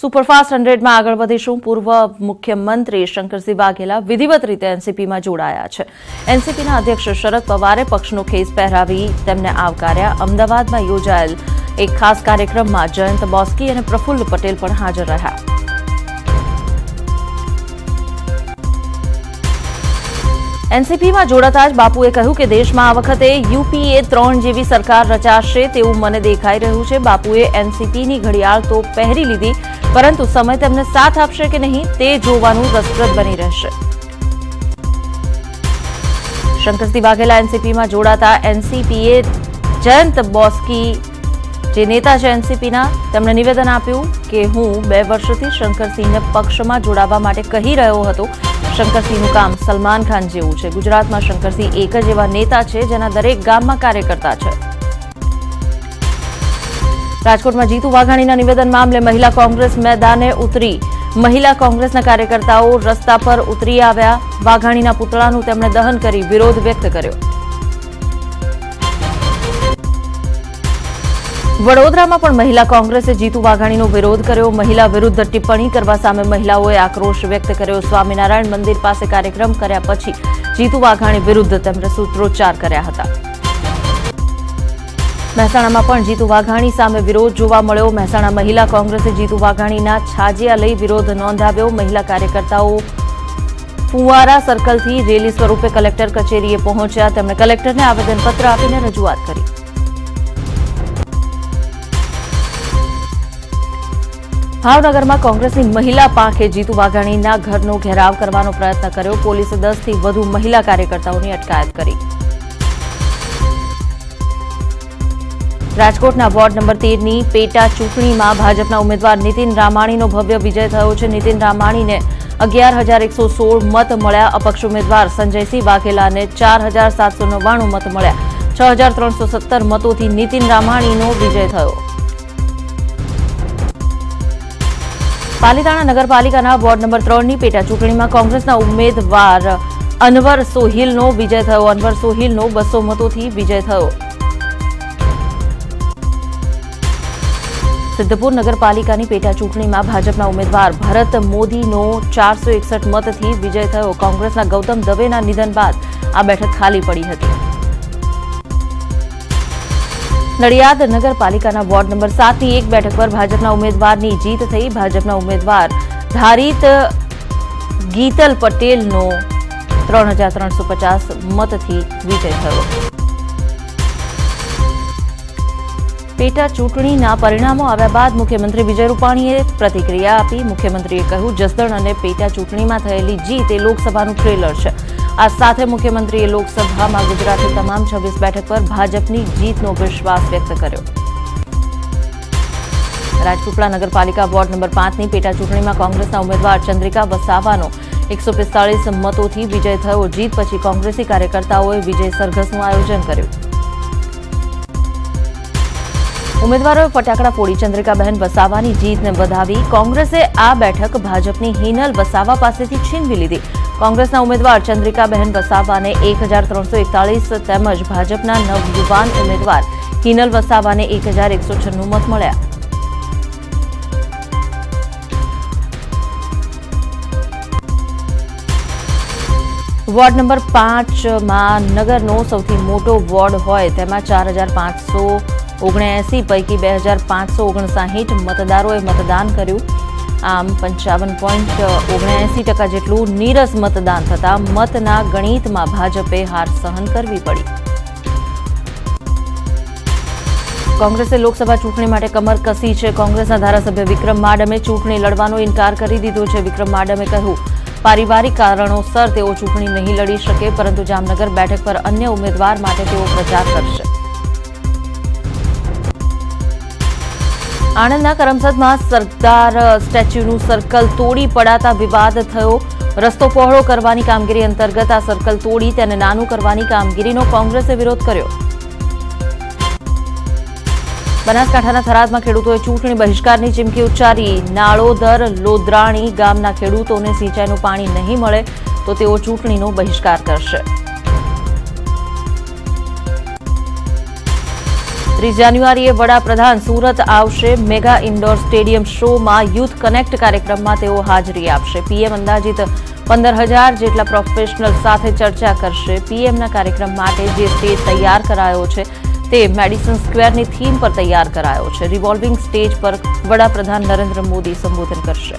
Superfast 100માં આગળ વધીશું। પૂર્વ મુખ્યમંત્રી શંકરસિંહ વાઘેલા વિધિવત રીતે એનસીપીમાં જોડાયા છે। એનસીપીના અધ્યક્ષ શરદ પવારે પક્ષનો ખેસ પહેરાવી તેમને આવકાર્યા। અમદાવાદમાં યોજાયેલ એક ખાસ કાર્યક્રમમાં જયંત બોસ્કી અને પ્રફુલ્લ પટેલ પણ હાજર રહ્યા। એનસીપીમાં જોડાતા જ બાપુએ કહ્યું કે દેશમાં આ વખતે યુપીએ 3 જેવી સરકાર રચાશે તેવું મને દેખાઈ રહ્યું છે। બાપુએ એનસીપીની ઘડિયાળ તો પહેરી લીધી, પરંતુ સમય તેમને સાથ આપશે કે નહીં તે જોવાનું રસપ્રદ બની રહેશે। શંકરસિંહ વાઘેલા એનસીપીમાં જોડાતા એનસીપીએ જયંત બોસ્કી જે નેતા છે એનસીપીના તેમણે નિવેદન આપ્યું કે હું 2 વર્ષથી શંકરસિંહને પક્ષમાં જોડાવા માટે કહી રહ્યો હતો। શંકરસિંહનું કામ સલમાન ખાન જેવું છે। ગુજરાતમાં શંકરસિંહ એક જ એવા નેતા છે જેના દરેક ગામમાં કાર્યકર્તા છે। રાજકોટમાં જીતુ વાઘાણીના નિવેદન મામલે મહિલા કોંગ્રેસ મેદાને ઉતરી। મહિલા કોંગ્રેસના કાર્યકર્તાઓ રસ્તા પર ઉતરી આવ્યા। વાઘાણીના પુતળાનું તેમણે દહન કરી વિરોધ વ્યક્ત કર્યો। વડોદરામાં પણ મહિલા કોંગ્રેસે જીતુ વાઘાણીનો વિરોધ કર્યો। મહિલા વિરુદ્ધ ટિપ્પણી કરવા સામે મહિલાઓએ આક્રોશ વ્યક્ત કર્યો। સ્વામિનારાયણ મંદિર પાસે કાર્યક્રમ કર્યા પછી જીતુ વાઘાણી વિરુદ્ધ તેમણે સૂત્રોચ્ચાર કર્યા હતા। મહેસાણામાં પણ જીતુ વાઘાણી સામે વિરોધ જોવા મળ્યો। મહેસાણા મહિલા કોંગ્રેસે જીતુ વાઘાણીના છાજિયા લઈ વિરોધ નોંધાવ્યો। મહિલા કાર્યકર્તાઓ ફુવારા સર્કલથી રેલી સ્વરૂપે કલેક્ટર કચેરીએ પહોંચ્યા। તેમણે કલેક્ટરને આવેદનપત્ર આપીને રજૂઆત કરી। ભાવનગરમાં કોંગ્રેસની મહિલા પાંખે જીતુ વાઘાણીના ઘરનો ઘેરાવ કરવાનો પ્રયત્ન કર્યો। પોલીસે 10 થી વધુ મહિલા કાર્યકર્તાઓની અટકાયત કરી। રાજકોટના વોર્ડ નંબર 13ની પેટા ચૂંટણીમાં ભાજપના ઉમેદવાર નીતિન રામાણીનો ભવ્ય વિજય થયો છે। નીતિન રામાણીને 11,116 મત મળ્યા। અપક્ષ ઉમેદવાર સંજયસિંહ વાઘેલાને 4,799 મત મળ્યા। 6,317 મતોથી નીતિન રામાણીનો વિજય થયો। પાલીતાણા નગરપાલિકાના વોર્ડ નંબર 3ની પેટા ચૂંટણીમાં કોંગ્રેસના ઉમેદવાર અનવર સોહિલનો વિજય થયો। અનવર સોહિલનો 200 મતોથી વિજય થયો। સિદ્ધપુર નગરપાલિકાની પેટા ચૂંટણીમાં ભાજપના ઉમેદવાર ભરત મોદીનો 461 મતથી વિજય થયો। કોંગ્રેસના ગૌતમ દવેના નિધન બાદ આ બેઠક ખાલી પડી હતી। નડિયાદ નગરપાલિકાના વોર્ડ નંબર 7ની એક બેઠક પર ભાજપના ઉમેદવારની જીત થઈ। ભાજપના ઉમેદવાર ધારિત ગીતલ પટેલનો 3,350 મતથી વિજય થયો। પેટા ચૂંટણીના પરિણામો આવ્યા બાદ મુખ્યમંત્રી વિજય રૂપાણીએ પ્રતિક્રિયા આપી। મુખ્યમંત્રીએ કહ્યું, જસદણ અને પેટા ચૂંટણીમાં થયેલી જીત એ લોકસભાનું ટ્રેલર છે। આ સાથે મુખ્યમંત્રીએ લોકસભામાં ગુજરાતની તમામ 26 બેઠક પર ભાજપની જીતનો વિશ્વાસ વ્યક્ત કર્યો। રાજપીપળા નગરપાલિકા વોર્ડ નંબર 5ની પેટા ચૂંટણીમાં કોંગ્રેસના ઉમેદવાર ચંદ્રિકા વસાવાનો 145 મતોથી વિજય થયો। જીત પછી કોંગ્રેસી કાર્યકર્તાઓએ વિજય સરઘસનું આયોજન કર્યું। ઉમેદવારોએ ફટાકડા ફોડી ચંદ્રિકાબહેન વસાવાની જીતને વધાવી। કોંગ્રેસે આ બેઠક ભાજપની હિનલ વસાવા પાસેથી છીનવી લીધી। કોંગ્રેસના ઉમેદવાર ચંદ્રિકાબહેન વસાવાને 1,341 તેમજ ભાજપના નવયુવાન ઉમેદવાર હિનલ વસાવાને 1,196 મત મળ્યા। વોર્ડ નંબર 5માં નગરનો સૌથી મોટો વોર્ડ હોય તેમાં 4,579 પૈકી 2,559 મતદારોએ મતદાન કર્યું। આમ 55.79% જેટલું નીરસ મતદાન થતા મતના ગણિતમાં ભાજપે હાર સહન કરવી પડી। કોંગ્રેસે લોકસભા ચૂંટણી માટે કમર કસી છે। કોંગ્રેસના ધારાસભ્ય વિક્રમ માડમે ચૂંટણી લડવાનો ઇનકાર કરી દીધો છે। વિક્રમ માડમે કહ્યું, પારિવારિક કારણોસર તેઓ ચૂંટણી નહીં લડી શકે, પરંતુ જામનગર બેઠક પર અન્ય ઉમેદવાર માટે તેઓ પ્રચાર કરશે। આણંદના કરમસદમાં સરદાર સ્ટેચ્યુનું સર્કલ તોડી પડાતા વિવાદ થયો। રસ્તો પહોળો કરવાની કામગીરી અંતર્ગત આ સર્કલ તોડી તેને નાનું કરવાની કામગીરીનો કોંગ્રેસે વિરોધ કર્યો। બનાસકાંઠાના થરાદમાં ખેડૂતોએ ચૂંટણી બહિષ્કારની ચીમકી ઉચ્ચારી। નાળોદર લોદ્રાણી ગામના ખેડૂતોને સિંચાઈનું પાણી નહીં મળે તો તેઓ ચૂંટણીનો બહિષ્કાર કરશે। 30 જાન્યુઆરીએ વડાપ્રધાન સુરત આવશે. મેગા ઇન્ડોર સ્ટેડિયમ શોમાં યુથ કનેક્ટ કાર્યક્રમમાં તેઓ હાજરી આપશે. પીએમ અંદાજિત 15,000 જેટલા પ્રોફેશનલ સાથે ચર્ચા કરશે. પીએમના કાર્યક્રમ માટે જે સ્ટેજ તૈયાર કરાયો છે તે મેડિસન સ્ક્વેરની થીમ પર તૈયાર કરાયો છે. રિવોલ્વિંગ સ્ટેજ પર વડાપ્રધાન નરેન્દ્ર મોદી સંબોધન કરશે.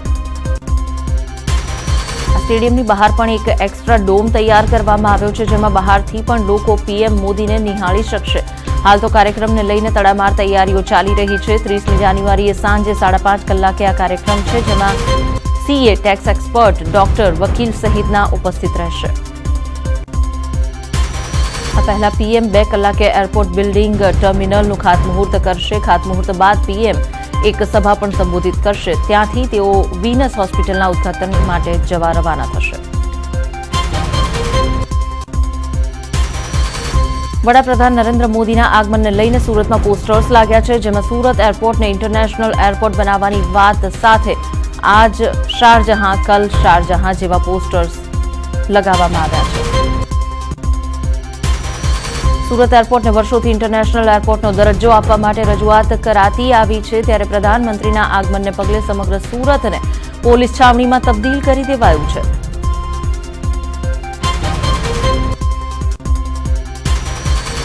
આ સ્ટેડિયમની બહાર પણ એક એક્સ્ટ્રા ડોમ તૈયાર કરવામાં આવ્યો છે, જેમાં બહારથી પણ લોકો પીએમ મોદીને નિહાળી શકશે. હાલ તો કાર્યક્રમને લઈને તડામાર તૈયારીઓ ચાલી રહી છે. 30મી જાન્યુઆરીએ સાંજે 5:30 કલાકે આ કાર્યક્રમ છે, જેમાં સીએ, ટેક્સ એક્સપર્ટ, ડોક્ટર, વકીલ સહિતના ઉપસ્થિત રહેશે. આ પહેલા પીએમ 2 કલાકે એરપોર્ટ બિલ્ડિંગ ટર્મિનલનું ખાતમુહૂર્ત કરશે. ખાતમુહૂર્ત બાદ પીએમ એક સભા પણ સંબોધિત કરશે. ત્યાંથી તેઓ વીનસ હોસ્પિટલના ઉદ્ઘાટન માટે જવા રવાના થશે. વડાપ્રધાન નરેન્દ્ર મોદીના આગમનને લઈને સુરતમાં પોસ્ટર્સ લાગ્યા છે, જેમાં સુરત એરપોર્ટને ઇન્ટરનેશનલ એરપોર્ટ બનાવવાની વાત સાથે આજ શારજહાં કલ શારજહાં જેવા પોસ્ટર્સ લગાવવામાં આવ્યા છે. સુરત એરપોર્ટને વર્ષોથી ઇન્ટરનેશનલ એરપોર્ટનો દરજ્જો આપવા માટે રજૂઆત કરાતી આવી છે, ત્યારે પ્રધાનમંત્રીના આગમનને પગલે સમગ્ર સુરતને પોલીસ છાવણીમાં તબદીલ કરી દેવાયું છે.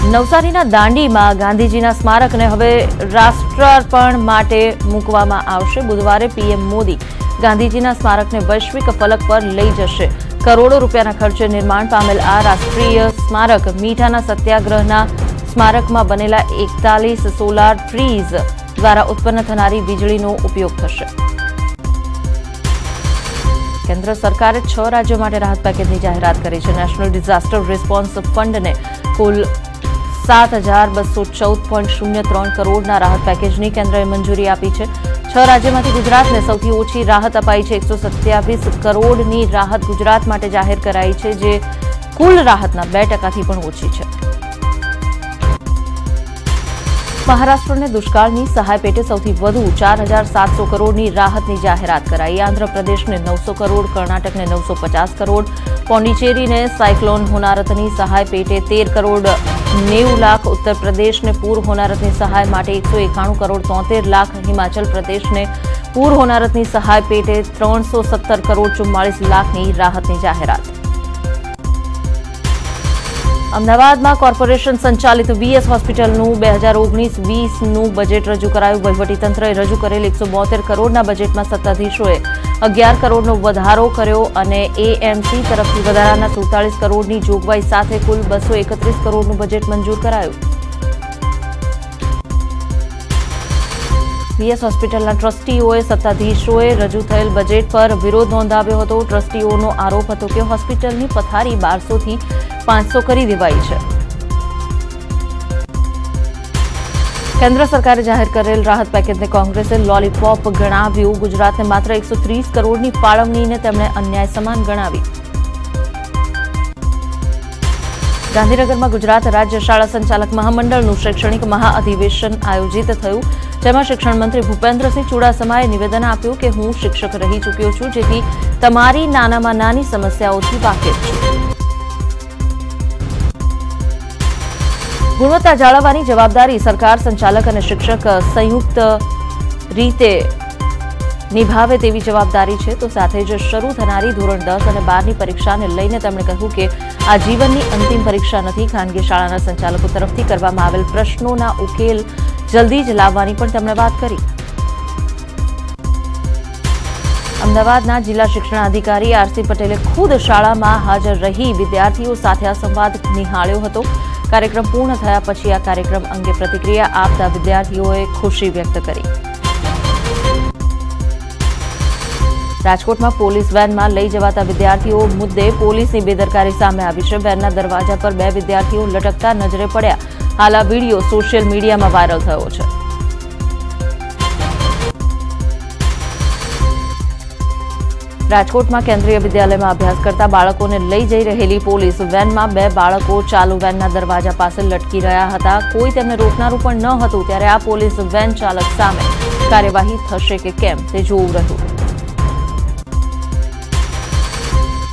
નવસારીના દાંડીમાં ગાંધીજીના સ્મારકને હવે રાષ્ટ્રાર્પણ માટે મૂકવામાં આવશે. બુધવારે પીએમ મોદી ગાંધીજીના સ્મારકને વૈશ્વિક ફલક પર લઈ જશે. કરોડો રૂપિયાના ખર્ચે નિર્માણ પામેલ આ રાષ્ટ્રીય સ્મારક મીઠાના સત્યાગ્રહના સ્મારકમાં બનેલા 41 સોલાર ટ્રીઝ દ્વારા ઉત્પન્ન થનારી વીજળીનો ઉપયોગ થશે. કેન્દ્ર સરકારે 6 રાજ્યો માટે રાહત પેકેજની જાહેરાત કરી છે. નેશનલ ડિઝાસ્ટર રિસ્પોન્સ ફંડને કુલ 7,214.03 કરોડના રાહત પેકેજની કેન્દ્રએ મંજૂરી આપી છે. 6 રાજ્યમાંથી ગુજરાતને સૌથી ઓછી રાહત અપાઈ છે. 127 કરોડની રાહત ગુજરાત માટે જાહેર કરાઈ છે, જે કુલ રાહતના 2%થી પણ ઓછી છે. મહારાષ્ટ્રને દુષ્કાળની સહાય પેટે સૌથી વધુ 4,700 કરોડની રાહતની જાહેરાત કરાઈ. આંધ્રપ્રદેશને 900 કરોડ, કર્ણાટકને 950 કરોડ, પોંડિચેરીને સાયક્લોન હોનારતની સહાય પેટે 13 કરોડ 90 લાખ, ઉત્તર પ્રદેશને પૂર હોનારતની સહાય માટે 191 કરોડ 73 લાખ, હિમાચલ પ્રદેશને પૂર હોનારતની સહાય પેટે 317 કરોડ 44 લાખની રાહતની જાહેરાત. અમદાવાદમાં કોર્પોરેશન સંચાલિત વીએસ હોસ્પિટલનું 2019-20નું બજેટ રજૂ કરાયું. વહીવટીતંત્રએ રજૂ કરેલ 172 કરોડના બજેટમાં સત્તાધીશોએ 11 કરોડનો વધારો કર્યો અને એએમસી તરફથી વધારાના 47 કરોડની જોગવાઈ સાથે કુલ 231 કરોડનું બજેટ મંજૂર કરાયું. વીએસ હોસ્પિટલના ટ્રસ્ટીઓએ સત્તાધીશોએ રજૂ થયેલ બજેટ પર વિરોધ નોંધાવ્યો હતો. ટ્રસ્ટીઓનો આરોપ હતો કે હોસ્પિટલની પથારી 1200થી 500 કરી દેવાઈ છે. કેન્દ્ર સરકારે જાહેર કરેલ રાહત પેકેજને કોંગ્રેસે લોલીપોપ ગણાવ્યું. ગુજરાતને માત્ર 130 કરોડની ફાળવણીને તેમણે અન્યાય સમાન ગણાવી. ગાંધીનગરમાં ગુજરાત રાજ્ય શાળા સંચાલક મહામંડળનું શૈક્ષણિક મહાઅધિવેશન આયોજિત થયું, જેમાં શિક્ષણ મંત્રી ભૂપેન્દ્રસિંહ ચુડાસમાએ નિવેદન આપ્યું કે હું શિક્ષક રહી ચૂક્યો છું, જેથી તમારી નાનામાં નાની સમસ્યાઓથી વાકેફ છું. ગુણવત્તા જાળવવાની જવાબદારી સરકાર, સંચાલક અને શિક્ષક સંયુક્ત રીતે નિભાવે તેવી જવાબદારી છે. તો સાથે જ શરૂ થનારી ધોરણ 10 અને 12ની પરીક્ષાને લઈને તેમણે કહ્યું કે આ જીવનની અંતિમ પરીક્ષા નથી. ખાનગી શાળાના સંચાલકો તરફથી કરવામાં આવેલ પ્રશ્નોના ઉકેલ જલ્દી જ લાવવાની પણ તેમણે વાત કરી. અમદાવાદના જિલ્લા શિક્ષણાધિકારી આરસી પટેલે ખુદ શાળામાં હાજર રહી વિદ્યાર્થીઓ સાથે આ સંવાદ નિહાળ્યો હતો. કાર્યક્રમ પૂર્ણ થયા પછી આ કાર્યક્રમ અંગે પ્રતિક્રિયા આપતા વિદ્યાર્થીઓએ ખુશી વ્યક્ત કરી. રાજકોટમાં પોલીસ વેનમાં લઈ જવાતા વિદ્યાર્થીઓ મુદ્દે પોલીસની બેદરકારી સામે આવી છે. વેનના દરવાજા પર 2 વિદ્યાર્થીઓ લટકતા નજરે પડ્યા. હાલ આ વિડીયો સોશિયલ મીડિયામાં વાયરલ થયો છે. રાજકોટમાં કેન્દ્રીય વિદ્યાલયમાં અભ્યાસ કરતા બાળકોને લઈ જઈ રહેલી પોલીસ વેનમાં 2 બાળકો ચાલુ વેનના દરવાજા પાસે લટકી રહ્યા હતા. કોઈ તેમને રોકનારું પણ ન હતું, ત્યારે આ પોલીસ વેન ચાલક સામે કાર્યવાહી થશે કે કેમ તે જોવું રહ્યું.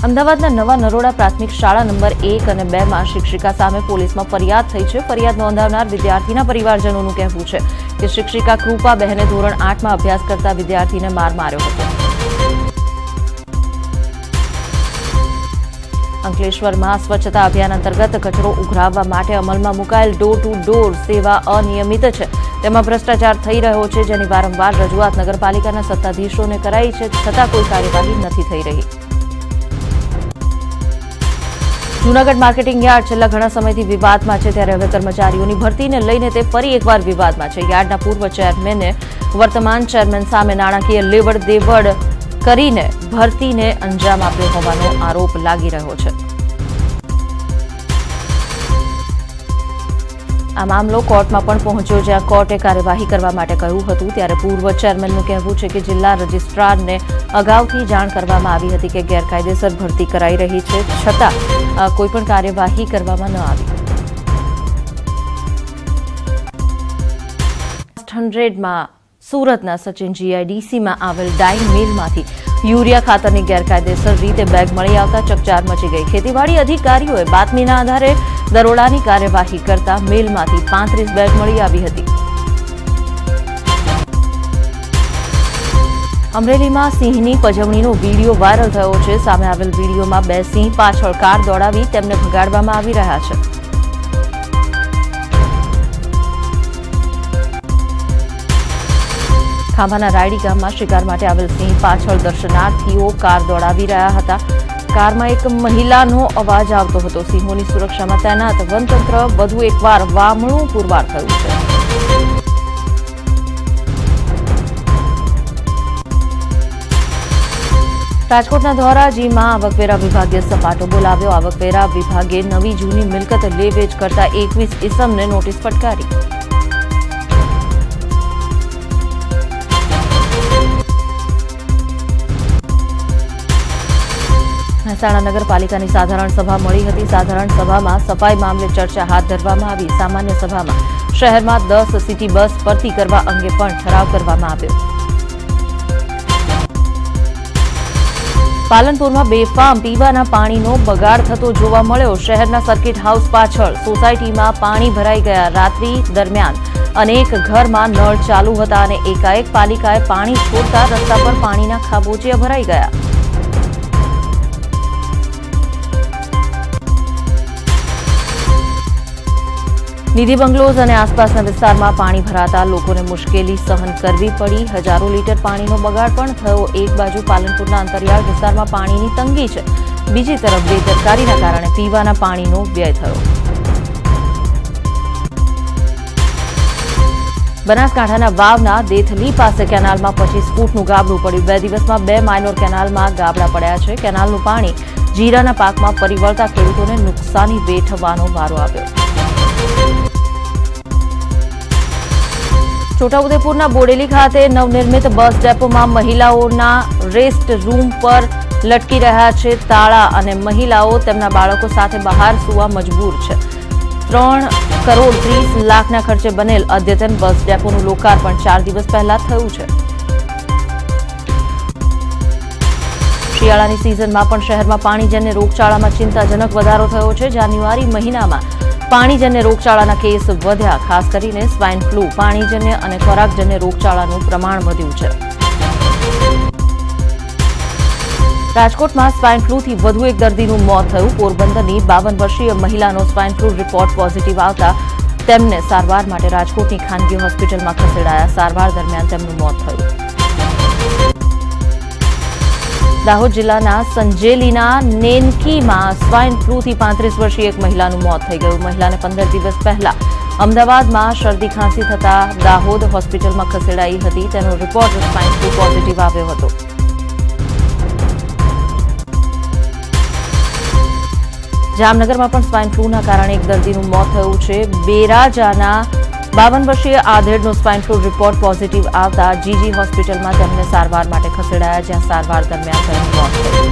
અમદાવાદના નવા નરોડા પ્રાથમિક શાળા નંબર 1 અને 2 માં શિક્ષિકા સામે પોલીસમાં ફરિયાદ થઈ છે. ફરિયાદ નોંધાવનાર વિદ્યાર્થીના પરિવારજનોનું કહેવું છે કે શિક્ષિકા કૃપાબહેને ધોરણ 8 માં અભ્યાસ કરતા વિદ્યાર્થીને માર માર્યો હતો. અંકલેશ્વરમાં સ્વચ્છતા અભિયાન અંતર્ગત કચરો ઉઘરાવવા માટે અમલમાં મુકાયેલ ડોર ટુ ડોર સેવા અનિયમિત છે. તેમાં ભ્રષ્ટાચાર થઈ રહ્યો છે, જેની વારંવાર રજૂઆત નગરપાલિકાના સત્તાધીશોને કરાઈ છે, છતાં કોઈ કાર્યવાહી નથી થઈ રહી. જૂનાગઢ માર્કેટિંગ યાર્ડ છેલ્લા ઘણા સમયથી વિવાદમાં છે, ત્યારે હવે કર્મચારીઓની ભરતીને લઈને તે ફરી એકવાર વિવાદમાં છે. યાર્ડના પૂર્વ ચેરમેને વર્તમાન ચેરમેન સામે નાણાકીય લેવડ દેવડ કરીને ભરતીને અંજામ આપ્યો હોવાનો આરોપ લાગી રહ્યો છે. આ મામલો કોર્ટમાં પણ પહોંચ્યો, જ્યાં કોર્ટે કાર્યવાહી કરવા માટે કહ્યું હતું. ત્યારે પૂર્વ ચેરમેનનું કહેવું છે કે જિલ્લા રજિસ્ટ્રારને અગાઉથી જાણ કરવામાં આવી હતી કે ગેરકાયદેસર ભરતી કરાઈ રહી છે, છતાં કોઈપણ કાર્યવાહી કરવામાં ન આવી. 100માં સુરતના સચિન જીઆઈડીસીમાં આવેલ ડાઇંગ મિલમાંથી યુરિયા ખાતરની ગેરકાયદેસર રીતે બેગ મળી આવતા ચકચાર મચી ગઈ. ખેતીવાડી અધિકારીઓએ બાતમીના આધારે દરોડાની કાર્યવાહી કરતા મિલમાંથી 35 બેગ મળી આવી હતી. અમરેલીમાં સિંહની પજવણીનો વીડિયો વાયરલ થયો છે. સામે આવેલ વીડિયોમાં 2 સિંહ પાછળ કાર દોડાવી તેમને ભગાડવામાં આવી રહ્યા છે. ખાંભાના રાયડી ગામમાં શિકાર માટે આવેલ સિંહ પાછળ દર્શનાર્થીઓ કાર દોડાવી રહ્યા હતા. કારમાં એક મહિલાનો અવાજ આવતો હતો. સિંહોની સુરક્ષામાં તૈનાત વનતંત્ર વધુ એકવાર વામણું પુરવાર થયું છે. રાજકોટના ધોરાજીમાં આવકવેરા વિભાગે સપાટો બોલાવ્યો. આવકવેરા વિભાગે નવી જૂની મિલકત લે વેચ કરતા 21 ઇસમને નોટિસ ફટકારી. મહેસાણા નગરપાલિકાની સાધારણ સભા મળી હતી. સાધારણ સભામાં સફાઈ મામલે ચર્ચા હાથ ધરવામાં આવી. સામાન્ય સભામાં શહેરમાં 10 સિટી બસ ભરતી કરવા અંગે પણ ઠરાવ કરવામાં આવ્યો. પાલનપુરમાં બેફામ પીવાના પાણીનો બગાડ થતો જોવા મળ્યો. શહેરના સર્કિટ હાઉસ પાછળ સોસાયટીમાં પાણી ભરાઈ ગયા. રાત્રિ દરમિયાન અનેક ઘરમાં નળ ચાલુ હતા અને એકાએક પાલિકાએ પાણી છોડતા રસ્તા પર પાણીના ખાબોચિયા ભરાઈ ગયા. નિધિ બંગલોઝ અને આસપાસના વિસ્તારમાં પાણી ભરાતા લોકોને મુશ્કેલી સહન કરવી પડી. હજારો લીટર પાણીનો બગાડ પણ થયો. એક બાજુ પાલનપુરના અંતરિયાળ વિસ્તારમાં પાણીની તંગી છે, બીજી તરફ બેદરકારીના કારણે પીવાના પાણીનો વ્યય થયો. બનાસકાંઠાના વાવના દેથલી પાસે કેનાલમાં 25 ફૂટનું ગાબડું પડ્યું. 2 દિવસમાં 2 માઇનોર કેનાલમાં ગાબડા પડ્યા છે. કેનાલનું પાણી જીરાના પાકમાં ફરી વળતા ખેડૂતોને નુકસાની વેઠવાનો વારો આવ્યો. છોટાઉદેપુરના બોડેલી ખાતે નવનિર્મિત બસ ડેપોમાં મહિલાઓના રેસ્ટ રૂમ પર લટકી રહ્યા છે તાળા અને મહિલાઓ તેમના બાળકો સાથે બહાર સૂવા મજબૂર છે. 3 કરોડ 30 લાખના ખર્ચે બનેલ અદ્યતન બસ ડેપોનું લોકાર્પણ 4 દિવસ પહેલા થયું છે. શિયાળાની સિઝનમાં પણ શહેરમાં પાણીજન્ય રોગચાળામાં ચિંતાજનક વધારો થયો છે. જાન્યુઆરી મહિનામાં પાણીજન્ય રોગચાળાના કેસ વધ્યા. ખાસ કરીને સ્વાઇન ફ્લૂ, પાણીજન્ય અને ખોરાકજન્ય રોગચાળાનું પ્રમાણ વધ્યું છે. રાજકોટમાં સ્વાઇન ફ્લૂથી વધુ એક દર્દીનું મોત થયું. પોરબંદરની 52 વર્ષીય મહિલાનો સ્વાઇન ફ્લૂ રિપોર્ટ પોઝિટિવ આવતા તેમને સારવાર માટે રાજકોટની ખાનગી હોસ્પિટલમાં ખસેડાયા. સારવાર દરમિયાન તેમનું મોત થયું. દાહોદ જિલ્લાના સંજેલીના નેનકીમાં સ્વાઇન ફ્લૂથી 35 વર્ષીય એક મહિલાનું મોત થઈ ગયું. મહિલાને 15 દિવસ પહેલા અમદાવાદમાં શરદી ખાંસી થતા દાહોદ હોસ્પિટલમાં ખસેડાઈ હતી. તેનો રિપોર્ટ સ્વાઇન ફ્લૂ પોઝિટિવ આવ્યો હતો. જામનગરમાં પણ સ્વાઇન ફ્લૂના કારણે એક દર્દીનું મોત થયું છે. બેરાજાના 52 વર્ષીય આધેડનો સ્વાઇન ફ્લૂ રિપોર્ટ પોઝિટિવ આવતા જીજી હોસ્પિટલમાં તેમને સારવાર માટે ખસેડાયા, જ્યાં સારવાર દરમિયાન તેનું મોત થયું.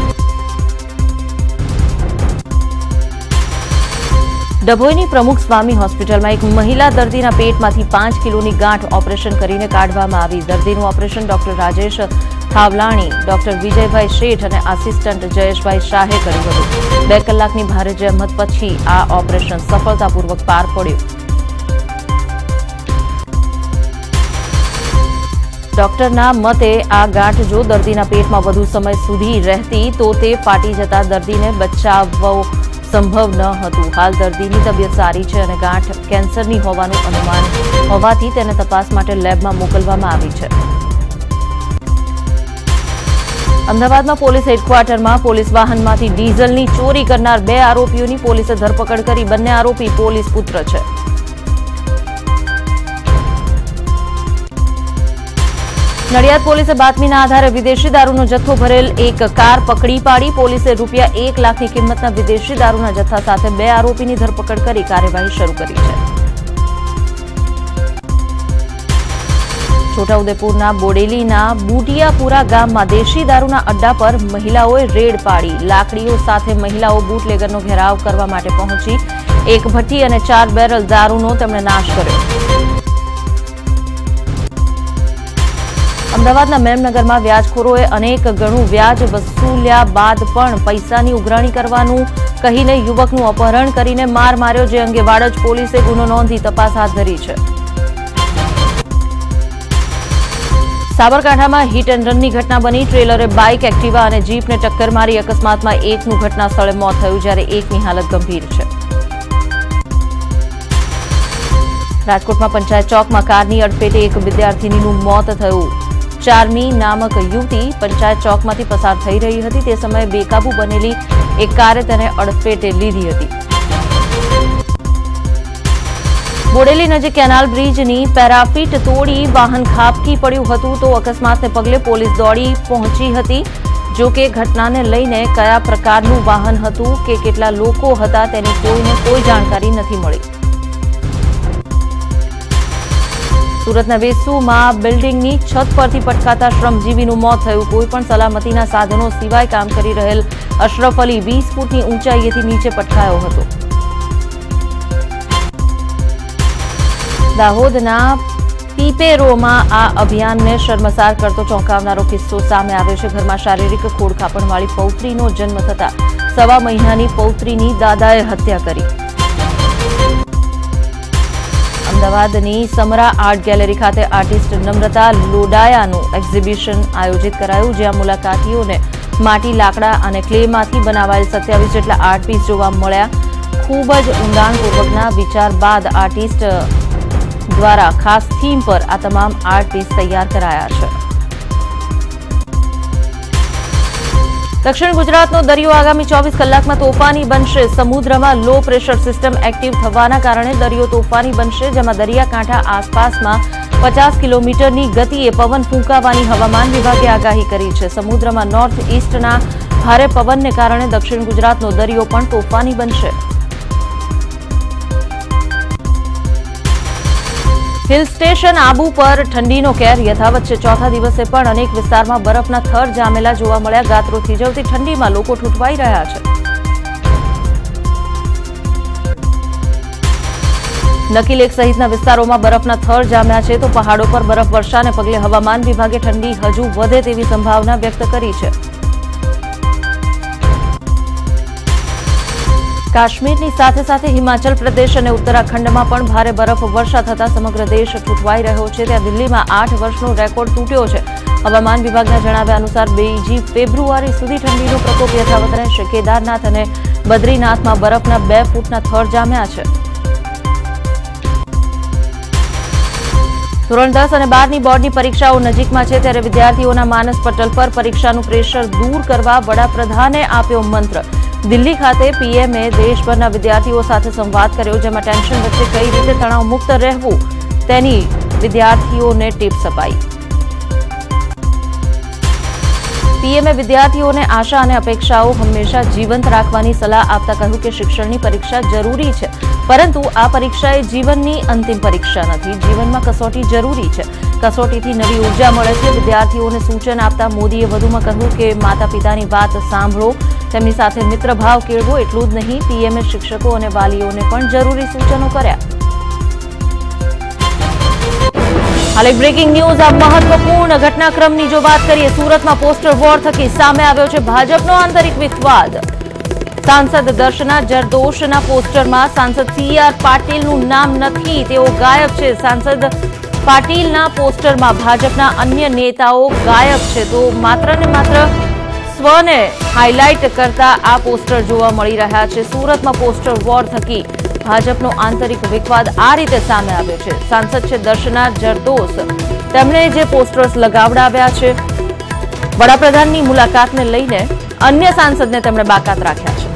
ડભોઈની પ્રમુખ સ્વામી હોસ્પિટલમાં એક મહિલા દર્દીના પેટમાંથી 5 કિલોની ગાંઠ ઓપરેશન કરીને કાઢવામાં આવી. દર્દીનું operation doctor Rajesh Thavlani, doctor Vijaybhai Sheth અને આસિસ્ટન્ટ જયેશભાઈ શાહે કર્યું હતું। 2 કલાકની ભારે જહેમત પછી આ ઓપરેશન સફળતાપૂર્વક પાર પડ્યું। ડોક્ટરના મતે આ ગાંઠ જો દર્દીના પેટમાં વધુ સમય સુધી રહેતી તો તે ફાટી જતા દર્દીને બચાવવો સંભવ ન હતું। હાલ દર્દીની તબિયત સારી છે અને ગાંઠ કેન્સરની હોવાનું અનુમાન હોવાથી તેને તપાસ માટે લેબમાં મોકલવામાં આવી છે। અમદાવાદમાં પોલીસ હેડક્વાર્ટરમાં પોલીસ વાહનમાંથી ડીઝલની ચોરી કરનાર 2 આરોપીઓની પોલીસે ધરપકડ કરી। બંને આરોપી પોલીસ પુત્ર છે। નડિયાદ પોલીસે બાતમીના આધારે વિદેશી દારૂનો જથ્થો ભરેલ એક કાર પકડી પાડી। પોલીસે રૂપિયા 1 લાખની કિંમતના વિદેશી દારૂના જથ્થા સાથે 2 આરોપીની ધરપકડ કરી કાર્યવાહી શરૂ કરી છે। છોટાઉદેપુરના બોડેલીના બુટિયાપુરા ગામમાં દેશી દારૂના અડ્ડા પર મહિલાઓએ રેડ પાડી। લાકડીઓ સાથે મહિલાઓ બુટલેગરનો ઘેરાવ કરવા માટે પહોંચી। એક ભઠ્ઠી અને 4 બેરલ દારૂનો તેમણે નાશ કર્યો। અમદાવાદના મેમનગરમાં વ્યાજખોરોએ અનેક ગણું વ્યાજ વસૂલ્યા બાદ પણ પૈસાની ઉઘરાણી કરવાનું કહીને યુવકનું અપહરણ કરીને માર માર્યો, જે અંગે વાડજ પોલીસે ગુનો નોંધી તપાસ હાથ ધરી છે। સાબરકાંઠામાં હિટ એન્ડ રનની ઘટના બની। ટ્રેલરે બાઇક, એક્ટિવા અને જીપને ટક્કર મારી। અકસ્માતમાં એકનું ઘટના સ્થળે મોત થયું, જ્યારે એકની હાલત ગંભીર છે। રાજકોટમાં પંચાયત ચોકમાં કારની અડફેટે એક વિદ્યાર્થીનીનું મોત થયું। ચાર્મી નામક યુવતી પંચાયત ચોકમાંથી પસાર થઈ રહી હતી। તે સમયે બેકાબુ બનેલી એક કારે તેને અડફેટે લીધી હતી। બોડેલી નજીક કેનાલ બ્રિજની પેરાફીટ તોડી વાહન ખાબકી પડ્યું હતું, તો અકસ્માતને પગલે પોલીસ દોડી પહોંચી હતી। જો કે ઘટનાને લઈને કયા પ્રકારનું વાહન હતું કે કેટલા લોકો હતા તેની કોઈને કોઈ જાણકારી નથી મળી। સુરતના વેસુમાં બિલ્ડિંગની છત પરથી પટકાતા શ્રમજીવીનું મોત થયું। કોઈપણ સલામતીના સાધનો સિવાય કામ કરી રહેલ અશરફ અલી 20 ફૂટની ઊંચાઈએથી નીચે પટકાયો હતો। દાહોદના પીપેરોમાં આ અભિયાનને શર્મસાર કરતો ચોંકાવનારો કિસ્સો સામે આવ્યો છે। ઘરમાં શારીરિક ખોડખાપણવાળી પૌત્રીનો જન્મ થતા 1.5 મહિનાની પૌત્રીની દાદાએ હત્યા કરી। અમદાવાદની સમરા આર્ટ ગેલેરી ખાતે આર્ટિસ્ટ નમ્રતા લોડાયાનું એક્ઝિબિશન આયોજિત કરાયું, જ્યાં મુલાકાતીઓને માટી, લાકડા અને ક્લેમાંથી બનાવાયેલ 27 જેટલા આર્ટ પીસ જોવા મળ્યા। ખૂબ જ ઊંડાણપૂર્વકના વિચાર બાદ આર્ટિસ્ટ દ્વારા ખાસ થીમ પર આ તમામ આર્ટ પીસ તૈયાર કરાયા છે। દક્ષિણ ગુજરાતનો દરિયો આગામી 24 કલાકમાં તોફાની બનશે। સમુદ્રમાં લો પ્રેશર સિસ્ટમ એક્ટિવ થવાના કારણે દરિયો તોફાની બનશે, જેમાં દરિયાકાંઠા આસપાસમાં 50 કિલોમીટરની ગતિએ પવન ફૂંકાવાની હવામાન વિભાગે આગાહી કરી છે। સમુદ્રમાં નોર્થ ઇસ્ટના ભારે પવનને કારણે દક્ષિણ ગુજરાતનો દરિયો પણ તોફાની બનશે। हिल स्टेशन आबू पर ठंडीनो केर यथावत है। चौथा दिवसे पण अनेक विस्तारमां बरफना थर जामेला जोवा मळ्या। गाત્રો थीजवती ठंडीमां लोको ठूठवाई रह्या छे। नकी लेक सहितना विस्तारोमां बरफना थर जाम्या छे, तो पहाड़ों पर बरफ वर्षाने पगले हवामान विभागे ठंडी हजू वधे तेवी संभावना व्यक्त करी छे। काश्मीरनी साथे साथे हिमाचल प्रदेश और उत्तराखंड में पण भारे बरफ वर्षा थता समग्र देश ठूठवाई रह्यो छे। त्यां दिल्ली में 8 वर्षनो रेकॉर्ड तूट्यो छे। हवामान विभागना जणाव्या अनुसार 2 फेब्रुआरी सुधी ठंडीनो प्रकोप यथावत रहेशे। केदारनाथ और बद्रीनाथ में बरफना 2 फूटना थर जाम्या छे। ધોરણ 10 અને 12ની બોર્ડની પરીક્ષાઓ નજીકમાં છે, ત્યારે વિદ્યાર્થીઓના માનસ પટલ પર પરીક્ષાનું પ્રેશર દૂર કરવા વડાપ્રધાને આપ્યો મંત્ર। દિલ્હી ખાતે પીએમએ દેશભરના વિદ્યાર્થીઓ સાથે સંવાદ કર્યો, જેમાં ટેન્શન વચ્ચે કઈ રીતે તણાવ મુક્ત રહેવું તેની વિદ્યાર્થીઓને ટિપ્સ અપાઈ। પીએમએ વિદ્યાર્થીઓને આશા અને અપેક્ષાઓ હંમેશા જીવંત રાખવાની સલાહ આપતા કહ્યું કે શિક્ષણની પરીક્ષા જરૂરી છે, પરંતુ આ પરીક્ષા એ જીવનની અંતિમ પરીક્ષા નથી। જીવનમાં કસોટી જરૂરી છે। કસોટીથી નવી ઉર્જા મળે છે। વિદ્યાર્થીઓને સૂચન આપતા મોદીએ વધુમાં કહ્યું કે માતા પિતાની વાત સાંભળો, તેમની સાથે મિત્રભાવ કેળવો। એટલું જ નહીં, પીએમએ શિક્ષકો અને વાલીઓને પણ જરૂરી સૂચનો કર્યા। हाल एक ब्रेकिंग न्यूज आ महत्वपूर्ण घटनाक्रमनी जो बात करिए सूरतમાં પોસ્ટર વોર થકી સામે આવ્યો છે ભાજપનો આંતરિક વિવાદ। सांसद दर्शना जरदोशना पोस्टरमां सांसद CR पाटीलનું નામ નથી, તેઓ ગાયબ છે। सांसद पाटीलના પોસ્ટરમાં ભાજપના અન્ય નેતાઓ ગાયબ છે, તો માત્ર ને માત્ર સ્વને હાઇલાઇટ કરતા આ પોસ્ટર જોવા મળી રહ્યા છે। સુરતમાં પોસ્ટર વોર થકી ભાજપનો આંતરિક વિવાદ આ રીતે સામે આવ્યો છે। सांसद છે દર્શના જરદોશ, તેમણે જે પોસ્ટર્સ લગાવડાવ્યા છે, વડાપ્રધાનની મુલાકાતને લઈને અન્ય સાંસદને તેમણે બાકાત રાખ્યા છે।